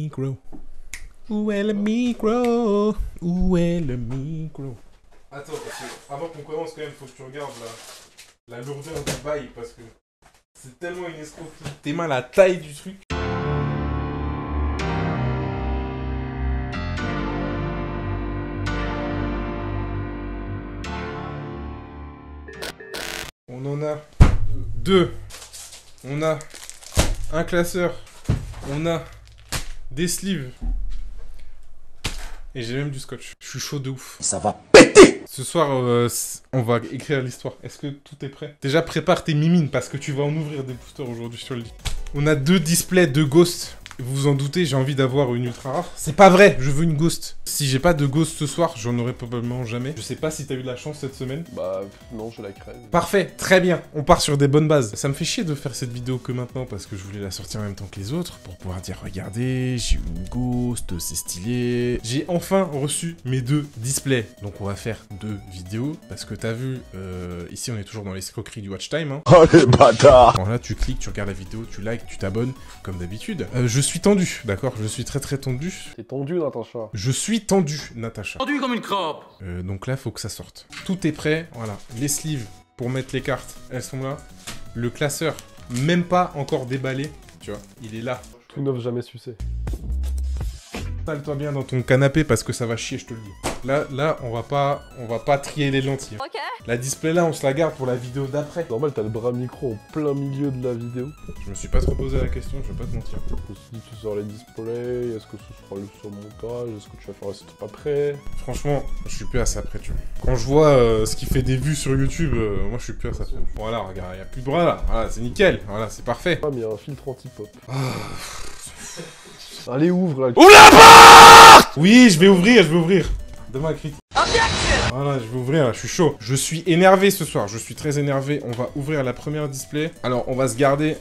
micro? Où est le micro? Où est le micro? Attends, parce que avant qu'on commence quand même, faut que tu regardes la lourdeur du bail, parce que c'est tellement une escroquerie. T'es mal la taille du truc. On en a deux. On a un classeur. On a des sleeves. Et j'ai même du scotch. Je suis chaud de ouf. Ça va péter! Ce soir, on va écrire l'histoire. Est-ce que tout est prêt? Déjà, prépare tes mimines parce que tu vas en ouvrir des boosters aujourd'hui, je te le dis. On a deux displays de Ghost. Vous vous en doutez, j'ai envie d'avoir une ultra rare. C'est pas vrai, je veux une Ghost. Si j'ai pas de Ghost ce soir, j'en aurai probablement jamais. Je sais pas si t'as eu de la chance cette semaine. Bah non, je la crève. Parfait, très bien. On part sur des bonnes bases. Ça me fait chier de faire cette vidéo que maintenant parce que je voulais la sortir en même temps que les autres pour pouvoir dire regardez, j'ai eu une Ghost, c'est stylé. J'ai enfin reçu mes deux displays. Donc on va faire deux vidéos parce que t'as vu, ici on est toujours dans l'escroquerie du watch time. Hein. Oh les bâtards! Bon là tu cliques, tu regardes la vidéo, tu likes, tu t'abonnes comme d'habitude. Je suis tendu, d'accord? Je suis très tendu. T'es tendu, Natacha. Je suis tendu, Natacha. Tendu comme une crampe. Donc là, faut que ça sorte. Tout est prêt, voilà. Les sleeves pour mettre les cartes, elles sont là. Le classeur, même pas encore déballé, tu vois, il est là. Tout neuf, jamais sucé. Installe-toi bien dans ton canapé parce que ça va chier, je te le dis. Là, on va pas trier les lentilles. Ok. La display là, on se la garde pour la vidéo d'après. Normal, t'as le bras micro en plein milieu de la vidéo. Je me suis pas trop posé la question, je vais pas te mentir. Si tu sors les displays, est-ce que ce sera le surmontage? Est-ce que tu vas faire un setup après? Franchement, je suis plus à ça près, tu vois. Quand je vois ce qui fait des vues sur YouTube, moi je suis plus à ça près. Voilà, regarde, il y a plus de bras là. Voilà, c'est nickel. Voilà, c'est parfait. Ah, mais il y a un filtre anti-pop. Allez, ouvre là. Oula porte! Oui, je vais ouvrir. Demain, critique. Voilà, je vais ouvrir, là, je suis chaud. Je suis énervé ce soir, je suis très énervé. On va ouvrir la première display. Alors, on va se garder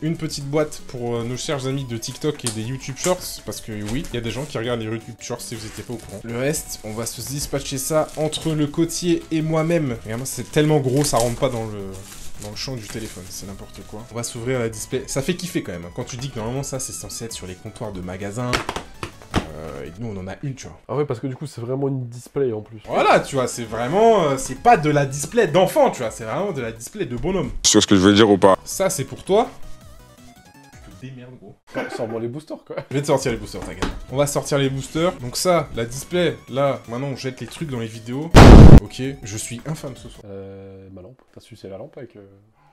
une petite boîte pour nos chers amis de TikTok et des YouTube Shorts. Parce que oui, il y a des gens qui regardent les YouTube Shorts si vous n'étiez pas au courant. Le reste, on va se dispatcher ça entre le côtier et moi-même. Regarde-moi, c'est tellement gros, ça rentre pas dans le champ du téléphone, c'est n'importe quoi. On va s'ouvrir la display. Ça fait kiffer quand même. Hein. Quand tu dis que normalement ça, c'est censé être sur les comptoirs de magasins. Et nous, on en a une, tu vois. Ah ouais, parce que du coup, c'est vraiment une display en plus. Voilà, tu vois, c'est vraiment... c'est pas de la display d'enfant, tu vois. C'est vraiment de la display de bonhomme. Tu sais ce que je veux dire ou pas? Ça, c'est pour toi. Tu te démerdes, gros. Sors-moi les boosters, quoi. Je vais te sortir les boosters, t'inquiète. On va sortir les boosters. Donc ça, la display, là, maintenant, on jette les trucs dans les vidéos. Ok, je suis infâme ce soir. Ma lampe. T'as sucé la lampe avec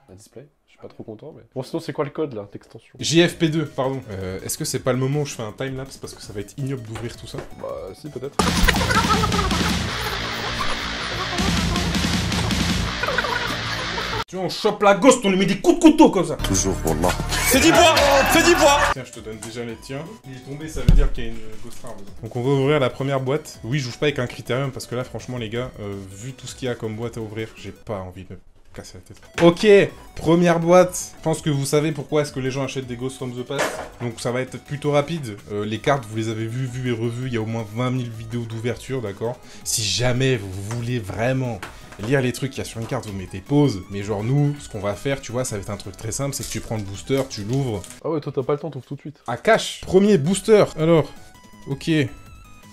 la display? Je suis pas trop content, mais... Bon, sinon, c'est quoi le code, là, d'extension? JFP2, pardon. Est-ce que c'est pas le moment où je fais un timelapse parce que ça va être ignoble d'ouvrir tout ça? Bah, si, peut-être. Tu vois, on chope la ghost, on lui met des coups de couteau comme ça. Toujours pour moi. Fais 10 points. Fais 10 points. Tiens, je te donne déjà les tiens. Il est tombé, ça veut dire qu'il y a une ghost rare dedans. Donc on va ouvrir la première boîte. Oui, je joue pas avec un critérium parce que là, franchement, les gars, vu tout ce qu'il y a comme boîte à ouvrir, j'ai pas envie de me casser la tête. Ok, première boîte. Je pense que vous savez pourquoi est-ce que les gens achètent des Ghosts from the Past. Donc ça va être plutôt rapide. Les cartes, vous les avez vues et revues. Il y a au moins 20 000 vidéos d'ouverture, d'accord? Si jamais vous voulez vraiment lire les trucs qu'il y a sur une carte, vous mettez pause. Mais genre nous, ce qu'on va faire, tu vois, ça va être un truc très simple, c'est que tu prends le booster, tu l'ouvres. Ah ouais, toi, t'as pas le temps, t'ouvres tout de suite. À cash. Premier booster. Alors, ok.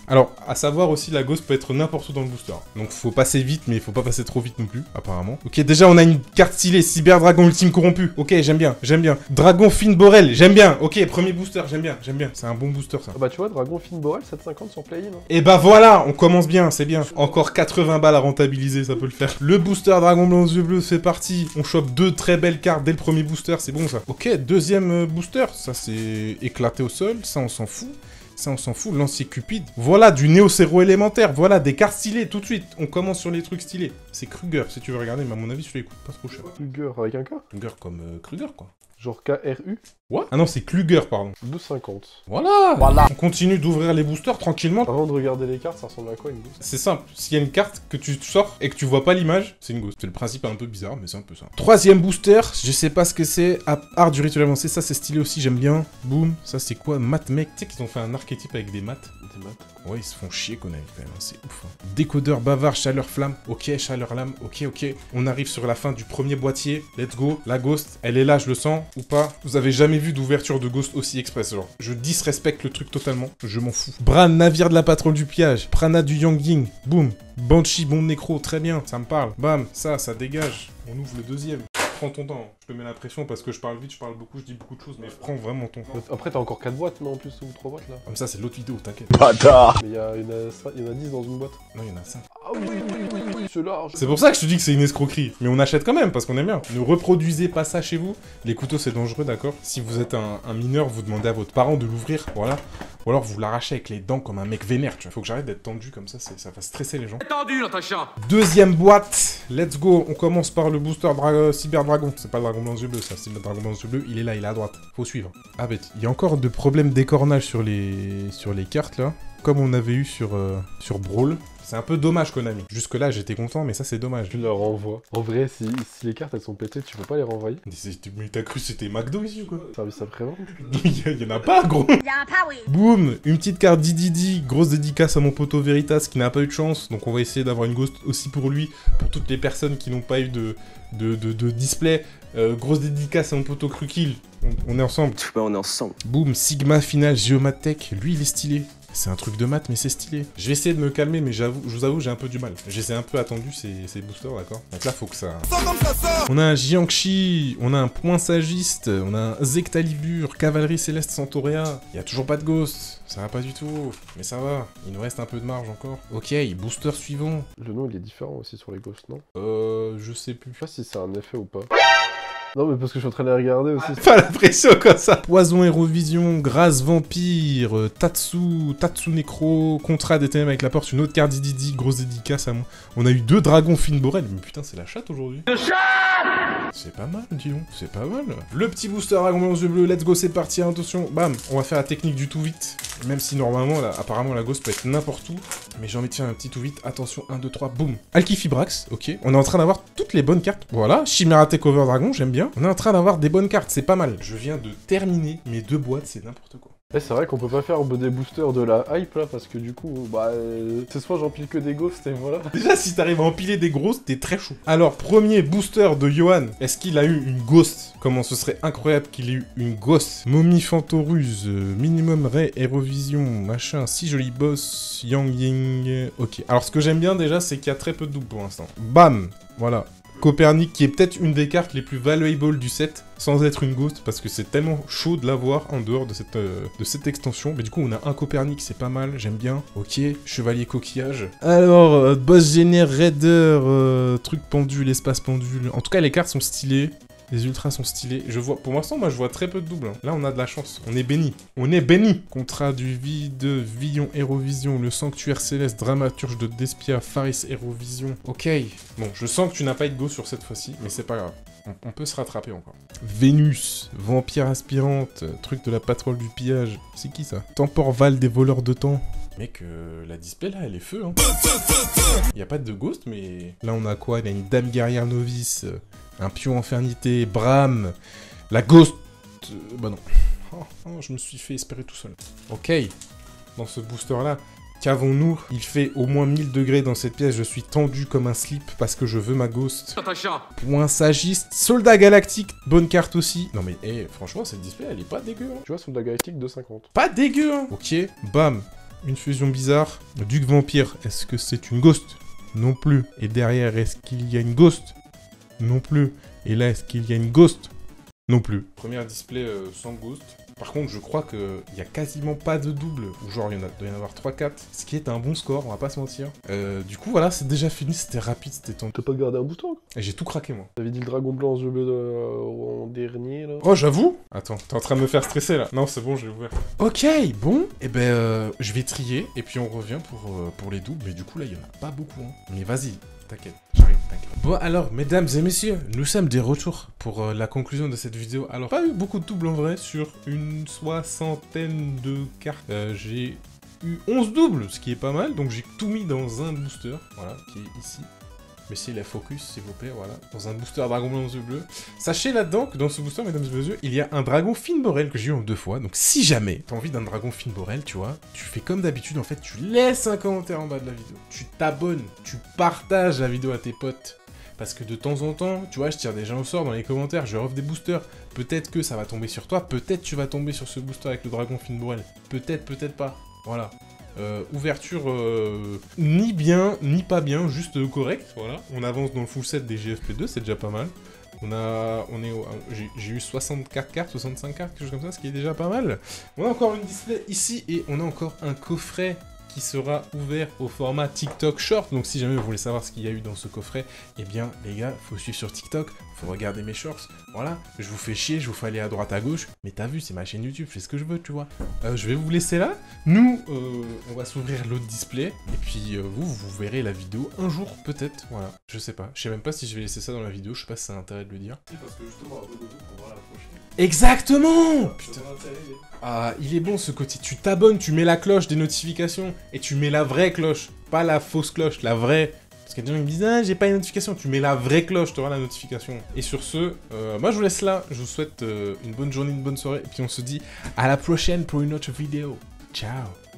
Alors, à savoir aussi, la Ghost peut être n'importe où dans le booster. Donc, faut passer vite, mais il faut pas passer trop vite non plus, apparemment. Ok, déjà, on a une carte stylée. Cyber Dragon Ultime Corrompu. Ok, j'aime bien, j'aime bien. Dragon Finn Borel, j'aime bien. Ok, premier booster, j'aime bien, j'aime bien. C'est un bon booster, ça. Ah bah, tu vois, Dragon Finn Borel, 7,50 sur Play-in. Hein. Et bah voilà, on commence bien, c'est bien. Encore 80 balles à rentabiliser, ça peut le faire. Le booster Dragon Blanc aux yeux bleus, c'est parti. On chope deux très belles cartes dès le premier booster, c'est bon, ça. Ok, deuxième booster. Ça, c'est éclaté au sol. Ça, on s'en fout. Ça, on s'en fout. Lancier Cupide. Voilà, du Néo-Zéro élémentaire. Voilà, des cartes stylées, tout de suite. On commence sur les trucs stylés. C'est Kruger, si tu veux regarder, mais à mon avis, celui-là, il coûte pas trop cher. Kruger avec un K? Kruger comme Kruger, quoi. Genre KRU? What? Ah non, c'est Kluger, pardon. 12,50. Voilà. On continue d'ouvrir les boosters tranquillement. Avant de regarder les cartes, ça ressemble à quoi une boost? C'est simple. S'il y a une carte que tu sors et que tu vois pas l'image, c'est une ghost. C'est le principe un peu bizarre, mais c'est un peu ça. Troisième booster, je sais pas ce que c'est. Art du rituel avancé, ça c'est stylé aussi, j'aime bien. Boum. Ça c'est quoi? Mat mec. Tu sais qu'ils ont fait un archétype avec des maths. Des maths. Ouais, ils se font chier qu'on a quand même, c'est ouf. Hein. Décodeur bavard, chaleur flamme. Ok, chaleur lame. Ok. On arrive sur la fin du premier boîtier. Let's go. La ghost, elle est là, je le sens. ou pas, vous avez jamais vu d'ouverture de Ghost aussi express, genre. Je disrespecte le truc totalement, je m'en fous. Bran, navire de la patrouille du pillage. Prana du Yangying, boum. Banshee, bon nécro, très bien, ça me parle. Bam, ça dégage. On ouvre le deuxième. Prends ton temps, je te mets la pression parce que je parle vite, je parle beaucoup, je dis beaucoup de choses, mais prends vraiment ton temps. Après, t'as encore 4 boîtes, non, en plus, ou 3 boîtes, là? Comme ça, c'est l'autre vidéo, t'inquiète. Bâtard. Mais il y en a 10 dans une boîte. Non, il y en a 5. Ah oui, c'est large. C'est pour ça que je te dis que c'est une escroquerie. Mais on achète quand même, parce qu'on aime bien. Ne reproduisez pas ça chez vous. Les couteaux, c'est dangereux, d'accord? Si vous êtes un mineur, vous demandez à votre parent de l'ouvrir, voilà. Ou alors vous l'arrachez avec les dents comme un mec vénère, tu vois. Faut que j'arrête d'être tendu comme ça va stresser les gens. Tendu, Natacha. Deuxième boîte, let's go. On commence par le booster Cyber Dragon. C'est pas le Dragon Blanc des yeux bleus, ça. C'est le Dragon Blanc des yeux bleus, il est là, il est à droite. Faut suivre. Ah bête, il y a encore de problèmes d'écornage sur les cartes là. Comme on avait eu sur Brawl. C'est un peu dommage, Konami. Jusque-là, j'étais content, mais ça, c'est dommage. Tu leur renvoies. En vrai, si les cartes elles sont pétées, tu peux pas les renvoyer. Mais t'as cru que c'était McDo ici ou quoi? Service après-vente. Il y en a pas, gros. Boum, une petite carte Didi, grosse dédicace à mon poteau Veritas qui n'a pas eu de chance. Donc on va essayer d'avoir une ghost aussi pour lui. Pour toutes les personnes qui n'ont pas eu de display. Grosse dédicace à mon poteau Krukil. On est ensemble. On est ensemble. Boum, Sigma Final Geomatech. Lui, il est stylé. C'est un truc de maths, mais c'est stylé. Je vais essayer de me calmer, mais je vous avoue, j'ai un peu du mal. J'essaie un peu attendu ces boosters, d'accord? Donc là, faut que ça... On a un Jiangxi, on a un Poinsagiste, on a un Zectalibur, Cavalerie Céleste Centaurea. Il y a toujours pas de Ghost. Ça va pas du tout. Mais ça va. Il nous reste un peu de marge encore. Ok, booster suivant. Le nom, il est différent aussi sur les ghosts, non? Je sais plus. Je sais pas si c'est un effet ou pas. Non, mais parce que je suis en train de les regarder aussi. Pas la pression comme ça. Poison Hérovision, Grâce Vampire, Tatsu Necro, Contrat des Ténèbres avec la Porte, une autre carte Didi, grosse dédicace à moi. On a eu 2 dragons Finborel, mais putain, c'est la chatte aujourd'hui. C'est pas mal, dis donc, c'est pas mal. Le petit booster Dragon Blanc aux yeux bleus, let's go, c'est parti, attention. Bam, on va faire la technique du tout vite. Même si normalement, là, apparemment, la ghost peut être n'importe où. Mais j'ai envie de faire un petit tout vite. Attention, 1, 2, 3, boum. Alkifibrax, ok. On est en train d'avoir toutes les bonnes cartes. Voilà, Chimera Takeover Dragon, j'aime bien. On est en train d'avoir des bonnes cartes, c'est pas mal. Je viens de terminer mes 2 boîtes, c'est n'importe quoi. C'est vrai qu'on peut pas faire des boosters de la hype là, parce que du coup, c'est soit j'empile que des ghosts et voilà. Déjà, si t'arrives à empiler des grosses, t'es très chaud. Alors, premier booster de Johan. Est-ce qu'il a eu une ghost? Comment ce serait incroyable qu'il ait eu une ghost. Momie Fantoruse, Minimum Ray, Hérovision, machin, si joli boss, Yangying. Ok. Alors, ce que j'aime bien déjà, c'est qu'il y a très peu de doubles pour l'instant. Bam! Voilà. Copernic qui est peut-être une des cartes les plus valuable du set, sans être une ghost, parce que c'est tellement chaud de l'avoir en dehors de cette extension. Mais du coup, on a un Copernic, c'est pas mal, j'aime bien. Ok, Chevalier Coquillage. Alors, Boss Géné, Raider, truc pendule, espace pendule. En tout cas, les cartes sont stylées. Les ultras sont stylés. Je vois, pour l'instant, moi, je vois très peu de doubles. Hein. Là, on a de la chance. On est béni. On est béni. Contrat du vide, Villon, Hérovision, le Sanctuaire Céleste, Dramaturge de Despia, Faris, Hérovision. Ok. Bon, je sens que tu n'as pas eu de go sur cette fois-ci, mais c'est pas grave. On peut se rattraper encore. Vénus, Vampire Aspirante, truc de la patrouille du pillage. C'est qui ça? Temporval des voleurs de temps. Mec, la display là, elle est feu, hein. Y a pas de ghost, mais... Là, on a quoi? Il y a une Dame Guerrière Novice, un Pion Infernité, Bram, la Ghost... bah non. Oh, je me suis fait espérer tout seul. Ok, dans ce booster-là, qu'avons-nous? Il fait au moins 1000 degrés dans cette pièce, je suis tendu comme un slip parce que je veux ma Ghost. Natacha. Poinsagiste, Soldat Galactique, bonne carte aussi. Non mais, franchement, cette display, elle est pas dégueu, hein. Tu vois, Soldat Galactique 2,50. Pas dégueu, hein. Ok, bam. Une fusion bizarre. Duc Vampire, est-ce que c'est une Ghost? Non plus. Et derrière, est-ce qu'il y a une Ghost? Non plus. Et là, est-ce qu'il y a une Ghost? Non plus. Première display sans Ghost. Par contre, je crois qu'il y a quasiment pas de double. Ou genre, il doit y en avoir 3-4. Ce qui est un bon score, on va pas se mentir. Du coup, voilà, c'est déjà fini. C'était rapide, c'était tendu. T'as pas gardé un booster? Et j'ai tout craqué, moi. T'avais dit le dragon blanc aux yeux bleus en dernier, là. Oh, j'avoue? Attends, t'es en train de me faire stresser, là. Non, c'est bon, je l'ai ouvert. Ok, bon. Eh ben, je vais trier. Et puis, on revient pour les doubles. Mais du coup, là, il y en a pas beaucoup, hein. Mais vas-y. T'inquiète, j'arrive, t'inquiète. Bon alors, mesdames et messieurs, nous sommes des retours pour la conclusion de cette vidéo. Alors, pas eu beaucoup de doubles en vrai, sur une 60aine de cartes. J'ai eu 11 doubles, ce qui est pas mal. Donc j'ai tout mis dans un booster, voilà, qui est ici. Mettez la focus, s'il vous plaît, voilà. Dans un booster dragon blanc aux yeux bleus. Sachez là-dedans que dans ce booster, mesdames et messieurs, il y a un dragon Finborel que j'ai eu en 2 fois. Donc si jamais t'as envie d'un dragon Finborel, tu vois, tu fais comme d'habitude, en fait, tu laisses un commentaire en bas de la vidéo. Tu t'abonnes, tu partages la vidéo à tes potes. Parce que de temps en temps, tu vois, je tire des gens au sort dans les commentaires, je offre des boosters. Peut-être que ça va tomber sur toi, peut-être tu vas tomber sur ce booster avec le dragon Finborel. Peut-être, peut-être pas. Voilà. Ouverture ni bien, ni pas bien, juste correct, voilà. On avance dans le full set des GFP2, c'est déjà pas mal. J'ai eu 64 cartes, 65 cartes, quelque chose comme ça, ce qui est déjà pas mal. On a encore une display ici, et on a encore un coffret qui sera ouvert au format TikTok Short. Donc si jamais vous voulez savoir ce qu'il y a eu dans ce coffret, eh bien les gars, faut suivre sur TikTok, faut regarder mes shorts, voilà. Je vous fais chier, je vous fais aller à droite à gauche, mais t'as vu, c'est ma chaîne YouTube, je fais ce que je veux, tu vois. Je vais vous laisser là. Nous, on va s'ouvrir l'autre display, et puis vous verrez la vidéo un jour, peut-être, voilà. Je sais pas, je sais même pas si je vais laisser ça dans la vidéo, je sais pas si ça a intérêt de le dire. Si, parce que justement, un peu de pour voir la prochaine. Exactement! Putain. Ah, il est bon ce côté. Tu t'abonnes, tu mets la cloche des notifications et tu mets la vraie cloche, pas la fausse cloche, la vraie. Parce qu'il y a des gens qui me disent ah, j'ai pas une notification, tu mets la vraie cloche, tu auras la notification. Et sur ce, moi je vous laisse là, je vous souhaite une bonne journée, une bonne soirée, et puis on se dit à la prochaine pour une autre vidéo. Ciao!